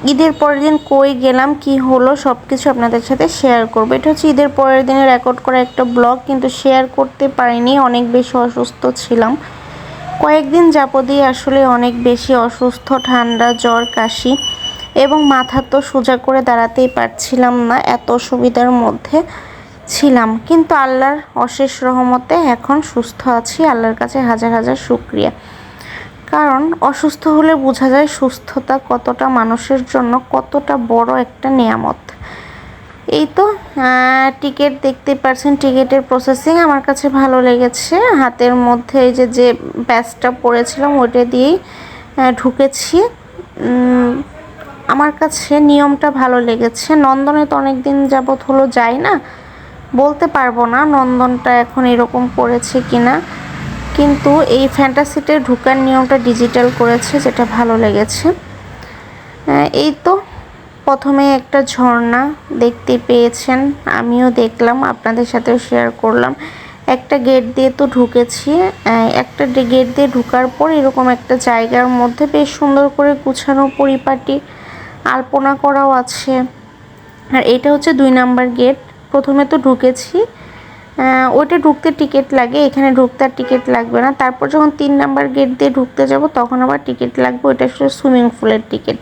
ঈদের পরের দিন কই গেলাম, কি হলো, সব কিছু আপনাদের সাথে শেয়ার করবো। এটা হচ্ছে ঈদের পরের দিনে রেকর্ড করা একটা ব্লগ, কিন্তু শেয়ার করতে পারিনি, অনেক বেশি অসুস্থ ছিলাম। কয়েকদিন যাবতীয় আসলে অনেক বেশি অসুস্থ, ঠান্ডা, জ্বর, কাশি এবং মাথা তো সোজা করে দাঁড়াতেই পারছিলাম না, এত অসুবিধার মধ্যে ছিলাম। কিন্তু আল্লাহর অশেষ রহমতে এখন সুস্থ আছি, আল্লাহর কাছে হাজার হাজার শুকরিয়া। কারণ অসুস্থ হলে বোঝা যায় সুস্থতা কতটা মানুষের জন্য কতটা বড় একটা নিয়ামত। এই তো টিকিট দেখতে পাচ্ছেন, টিকিটের প্রসেসিং আমার কাছে ভালো লেগেছে। হাতের মধ্যে এই যে ব্যাজটা পরেছিলাম ওইটা দিয়েই ঢুকেছি। আমার কাছে নিয়মটা ভালো লেগেছে। নন্দনে তো অনেক দিন যাবৎ হলো যাই না, বলতে পারবো না নন্দনটা এখন এরকম করেছে কিনা, কিন্তু এই ফ্যান্টাসিতে ঢোকার নিয়মটা ডিজিটাল করেছে, যেটা ভালো লেগেছে। এই তো প্রথমে একটা ঝর্ণা দেখতে পেয়েছেন, আমিও দেখলাম, আপনাদের সাথেও শেয়ার করলাম। একটা গেট দিয়ে তো ঢুকেছি, একটা গেট দিয়ে ঢুকার পর এরকম একটা জায়গার মধ্যে বেশ সুন্দর করে গুছানো পরিপাটি আলপনা করাও আছে। আর এটা হচ্ছে 2 নাম্বার গেট। প্রথমে তো ঢুকেছি, ওইটা ঢুকতে টিকিট লাগে, এখানে ঢুকতে আর টিকিট লাগবে না। তারপর যখন 3 নাম্বার গেট দিয়ে ঢুকতে যাব তখন আবার টিকিট লাগবে, ওইটা আসলে সুইমিং পুলের টিকিট।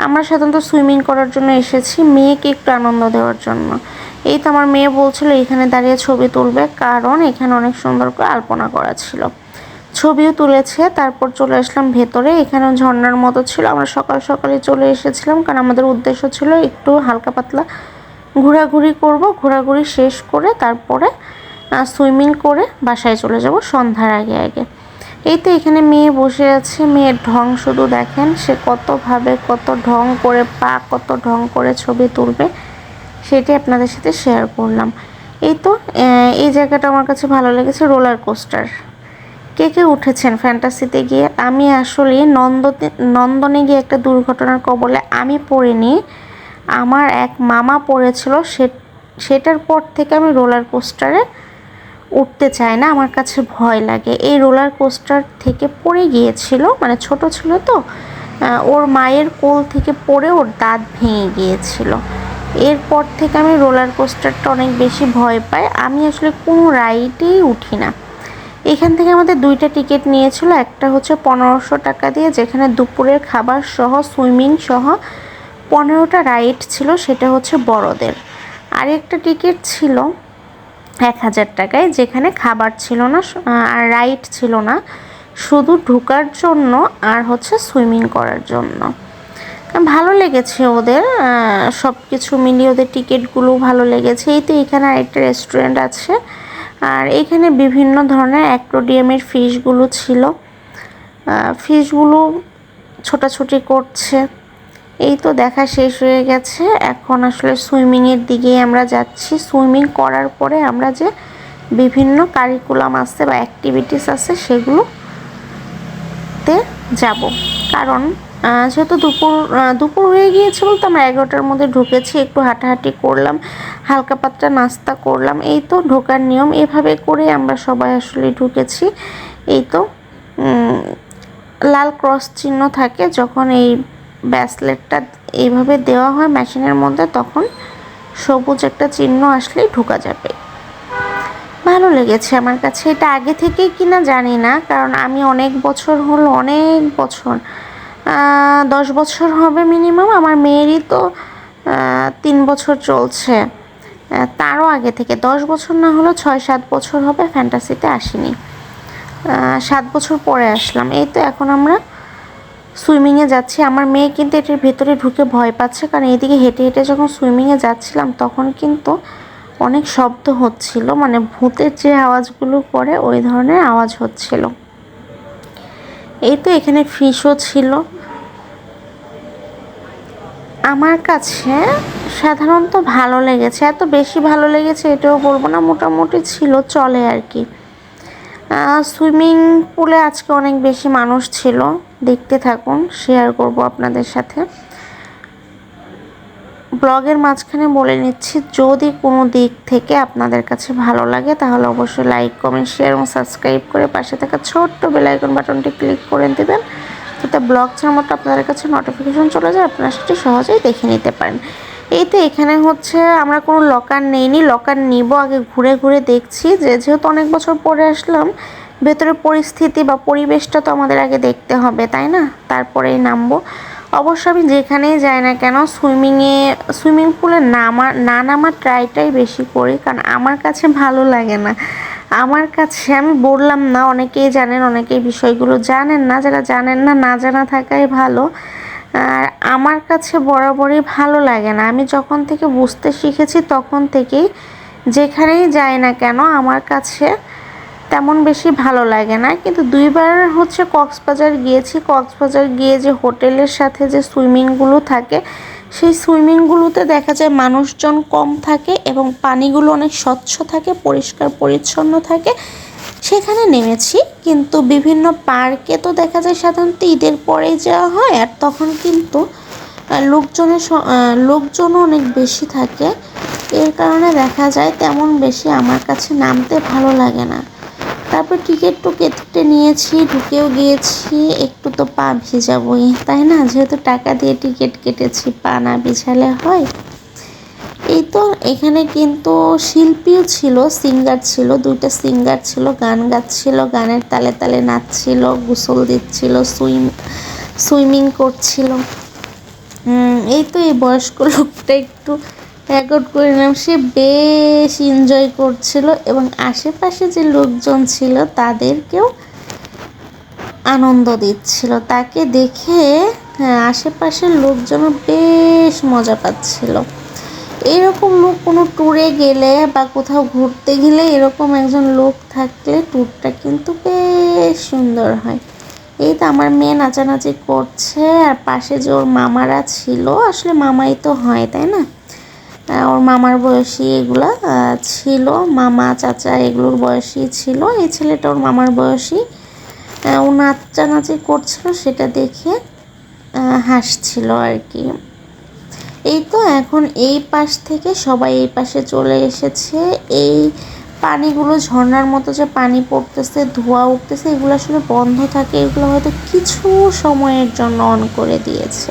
আমরা সাধারণত সুইমিং করার জন্য এসেছি, মেয়েকে একটু আনন্দ দেওয়ার জন্য। এই তো আমার মেয়ে বলছিল এখানে দাঁড়িয়ে ছবি তুলবে, কারণ এখানে অনেক সুন্দর করে আলপনা করা ছিল। ছবিও তুলেছে। তারপর চলে আসলাম ভেতরে, এখানেও ঝর্ণার মতো ছিল। আমরা সকাল সকালে চলে এসেছিলাম, কারণ আমাদের উদ্দেশ্য ছিল একটু হালকা পাতলা ঘোরাঘুরি করব, ঘোরাঘুরি শেষ করে তারপরে সুইমিং করে বাসায় চলে যাব সন্ধ্যার আগে আগে। এই তো এখানে মেয়ে বসে আছে, মেয়ের ঢং শুধু দেখেন, সে কতভাবে কত ঢং করে পা কত ঢং করে ছবি তুলবে, সেটাই আপনাদের সাথে শেয়ার করলাম। এই তো এই জায়গাটা আমার কাছে ভালো লেগেছে। রোলার কোস্টার কে কে উঠেছেন ফ্যান্টাসিতে গিয়ে? আমি আসলে নন্দনে গিয়ে একটা দুর্ঘটনার কবলে আমি পড়িনি, আমার এক মামা পড়েছিল, সেটার পর থেকে আমি রোলার কোস্টারে উঠতে চাই না, আমার কাছে ভয় লাগে। এই রোলার কোস্টার থেকে পড়ে গিয়েছিল, মানে ছোট ছিল তো, ওর মায়ের কোল থেকে পড়ে ওর দাঁত ভেঙে গিয়েছিল। এরপর থেকে আমি রোলার কোস্টারটা অনেক বেশি ভয় পাই, আমি আসলে কোনো রাইডেই উঠি না। এখান থেকে আমাদের 2টা টিকিট নিয়েছিল, একটা হচ্ছে 1500 টাকা দিয়ে, যেখানে দুপুরের খাবার সহ সুইমিং সহ 15টা রাইড ছিল, সেটা হচ্ছে বড়দের। আরেকটা টিকিট ছিল 1000 টাকায়, যেখানে খাবার ছিল না আর রাইড ছিল না, শুধু ঢোকার জন্য আর হচ্ছে সুইমিং করার জন্য। ভালো লেগেছে ওদের সব কিছু মিলিয়ে, ওদের টিকিটগুলো ভালো লেগেছে। এই তো এখানে আরেকটা রেস্টুরেন্ট আছে, আর এখানে বিভিন্ন ধরনের অ্যাকোয়ারিয়ামের ফিশগুলো ছিল, ফিশগুলো ছোটাছুটি করছে। এই তো দেখা শেষ হয়ে গেছে, এখন আসলে সুইমিংয়ের দিকেই আমরা যাচ্ছি। সুইমিং করার পরে আমরা যে বিভিন্ন কারিকুলাম আছে বা অ্যাক্টিভিটিস আছে সেগুলোতে যাব, কারণ যেহেতু দুপুর হয়ে গিয়েছে বলতে আমরা 11টার মধ্যে ঢুকেছি। একটু হাঁটাহাঁটি করলাম, হালকা পাতলা নাস্তা করলাম। এই তো ঢোকার নিয়ম, এভাবে করে আমরা সবাই আসলে ঢুকেছি। এই তো লাল ক্রস চিহ্ন থাকে যখন এই ব্রেসলেটটা এইভাবে দেওয়া হয় মেশিনের মধ্যে, তখন সবুজ একটা চিহ্ন আসলেই ঢোকা যাবে। ভালো লেগেছে আমার কাছে। এটা আগে থেকেই কিনা জানি না, কারণ আমি অনেক বছর হলো, অনেক বছর 10 বছর হবে মিনিমাম, আমার মেয়েরই তো 3 বছর চলছে, তারও আগে থেকে 10 বছর না হলেও 6-7 বছর হবে ফ্যান্টাসিতে আসিনি। 7 বছর পরে আসলাম। এই তো এখন আমরা সুইমিংয়ে যাচ্ছি। আমার মেয়ে কিন্তু এটার ভেতরে ঢুকে ভয় পাচ্ছে, কারণ এইদিকে হেঁটে হেঁটে যখন সুইমিংয়ে যাচ্ছিলাম তখন কিন্তু অনেক শব্দ হচ্ছিল, মানে ভূতের যে আওয়াজগুলো করে ওই ধরনের আওয়াজ হচ্ছিল। এই তো এখানে ফিশও ছিল। আমার কাছে সাধারণত ভালো লেগেছে, এত বেশি ভালো লেগেছে এটাও বলবো না, মোটামুটি ছিল, চলে আর কি। সুইমিং পুলে আজকে অনেক বেশি মানুষ ছিল, দেখতে থাকুন, শেয়ার করব আপনাদের সাথে। ব্লগের মাঝখানে বলে নিচ্ছি, যদি কোনো দিক থেকে আপনাদের কাছে ভালো লাগে তাহলে অবশ্যই লাইক, কমেন্ট, শেয়ার এবং সাবস্ক্রাইব করে পাশে থাকা ছোট্ট বেল আইকন বাটনটি ক্লিক করে দেবেন। তো যাতে ব্লগ ছাড়ার মতো আপনাদের কাছে নোটিফিকেশন চলে যায়, আপনারা সেটি সহজেই দেখে নিতে পারেন। এই তো এখানে হচ্ছে আমরা কোনো লকার নেইনি, লকার নিব আগে ঘুরে ঘুরে দেখছি যেহেতু অনেক বছর পরে আসলাম, ভেতরের পরিস্থিতি বা পরিবেশটা তো আমাদের আগে দেখতে হবে, তাই না? তারপরেই নামবো। অবশ্য আমি যেখানেই যাই না কেন সুইমিং পুলে নামার ট্রাইটাই বেশি করি, কারণ আমার কাছে ভালো লাগে না। আমার কাছে আমি বললাম না, অনেকেই জানেন, অনেকেই বিষয়গুলো জানেন না, যারা জানেন না, না জানা থাকাই ভালো। আর আমার কাছে বরাবরই ভালো লাগে না। আমি যখন থেকে বুঝতে শিখেছি তখন থেকেই যেখানেই যাই না কেন আমার কাছে তেমন বেশি ভালো লাগে না। কিন্তু 2বার হচ্ছে কক্সবাজার গিয়েছি। কক্সবাজার গিয়ে যে হোটেলের সাথে যে সুইমিংগুলো থাকে, সেই সুইমিংগুলোতে দেখা যায় মানুষজন কম থাকে এবং পানিগুলো অনেক স্বচ্ছ থাকে, পরিষ্কার পরিচ্ছন্ন থাকে, সেখানে নেমেছি। কিন্তু বিভিন্ন পার্কে তো দেখা যায় সাধারণত ঈদের পরেই যাওয়া হয়, আর তখন কিন্তু লোকজনও অনেক বেশি থাকে। এর কারণে দেখা যায় তেমন বেশি আমার কাছে নামতে ভালো লাগে না। তারপর টিকিট তো কেটে নিয়েছি, ঢুকেও গিয়েছি, একটু তো পা ভিজাবই, তাই না? যেহেতু টাকা দিয়ে টিকিট কেটেছি, পা না ভিজালে হয়? এই তো এখানে কিন্তু শিল্পীও ছিল, সিঙ্গার ছিল, 2টা সিঙ্গার ছিল, গান গাচ্ছিল, গানের তালে তালে নাচছিল, গোসল দিচ্ছিল, সুইমিং করছিল। এই তো এই বয়স্ক লোকটা একটু রেকর্ড করে নিলাম, সে বেশ এনজয় করছিল এবং আশেপাশে যে লোকজন ছিল তাদেরকেও আনন্দ দিচ্ছিল। তাকে দেখে আশেপাশের লোকজনও বেশ মজা পাচ্ছিল। এরকম লোক কোনো ট্যুরে গেলে বা কোথাও ঘুরতে গেলে এরকম একজন লোক থাকলে ট্যুরটা কিন্তু বেশ সুন্দর হয়। এই তো আমার মেয়ে নাচানাচি করছে, আর পাশে যে ওর মামারা ছিল, আসলে মামাই তো হয়, তাই না? ওর মামার বয়সী এগুলা ছিল, মামা চাচা এগুলোর বয়সী ছিল। এই ছেলেটা ওর মামার বয়সী, ও নাচানাচি করছিল, সেটা দেখে হাসছিল আর কি। এই তো এখন এই পাশ থেকে সবাই এই পাশে চলে এসেছে। এই পানিগুলো ঝর্ণার মতো যে পানি পড়তেছে, ধোঁয়া উঠতেছে, এগুলো আসলে বন্ধ থাকে, এগুলো হয়তো কিছু সময়ের জন্য অন করে দিয়েছে।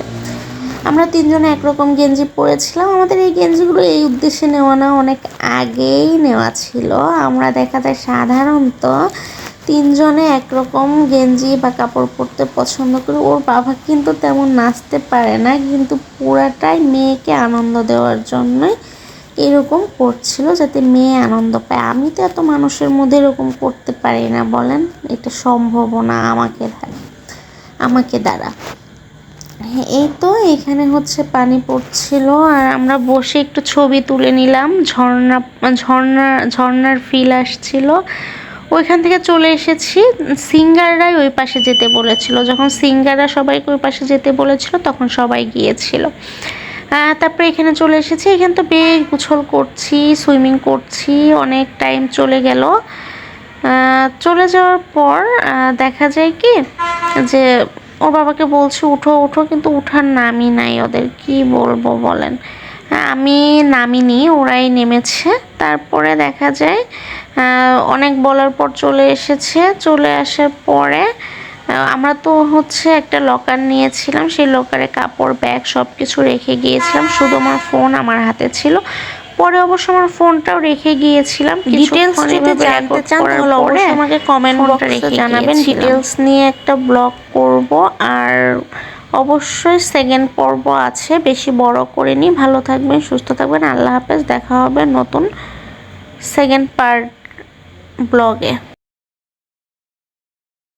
আমরা 3জনে একরকম গেঞ্জি পরেছিলাম। আমাদের এই গেঞ্জিগুলো এই উদ্দেশ্যে নেওয়া না, অনেক আগেই নেওয়া ছিল। আমরা দেখা যায় সাধারণত 3জনে একরকম গেঞ্জি বা কাপড় পরতে পছন্দ করি। ওর বাবা কিন্তু তেমন নাচতে পারে না, কিন্তু পুরাটাই মেয়েকে আনন্দ দেওয়ার জন্যই এরকম করছিল, যাতে মেয়ে আনন্দ পায়। আমি তো এত মানুষের মধ্যে এরকম করতে পারি না, বলেন? এটা সম্ভব না আমাকে দ্বারা। এই তো এখানে হচ্ছে পানি পড়ছিল, আর আমরা বসে একটু ছবি তুলে নিলাম। ঝর্ণার ফিল আসছিল। ওইখান থেকে চলে এসেছি। সিঙ্গাররাই ওই পাশে যেতে বলেছিল, যখন সিঙ্গাররা সবাইকে ওই পাশে যেতে বলেছিল তখন সবাই গিয়েছিল। তারপরে এখানে চলে এসেছি। এখানে তো বেশ গোসল করছি, সুইমিং করছি, অনেক টাইম চলে গেল। চলে যাওয়ার পর দেখা যায় কি যে ওর বাবাকে বলছি উঠো উঠো, কিন্তু উঠার নামই নাই ওদের, কি বলবো বলেন? আমি নামিনি, ওরাই নেমেছে। তারপরে দেখা যায় অনেক বলার পর চলে এসেছে। চলে আসার পরে আমরা তো হচ্ছে একটা লকার নিয়েছিলাম, সেই লকারে কাপড়, ব্যাগ সব কিছু রেখে গিয়েছিলাম, শুধু আমার ফোন আমার হাতে ছিল। পরে অবশ্য আমার ফোনটাও রেখে গিয়েছিলাম। ডিটেলস যদি জানতে চান তাহলে অবশ্যই আমাকে কমেন্ট বক্সে জানাবেন, ডিটেলস নিয়ে একটা ব্লগ করব। আর অবশ্যই সেকেন্ড পর্ব আছে, বেশি বড় করিনি। ভালো থাকবেন, সুস্থ থাকবেন, আল্লাহ হাফেজ। দেখা হবে নতুন সেকেন্ড পার্ট ব্লগে।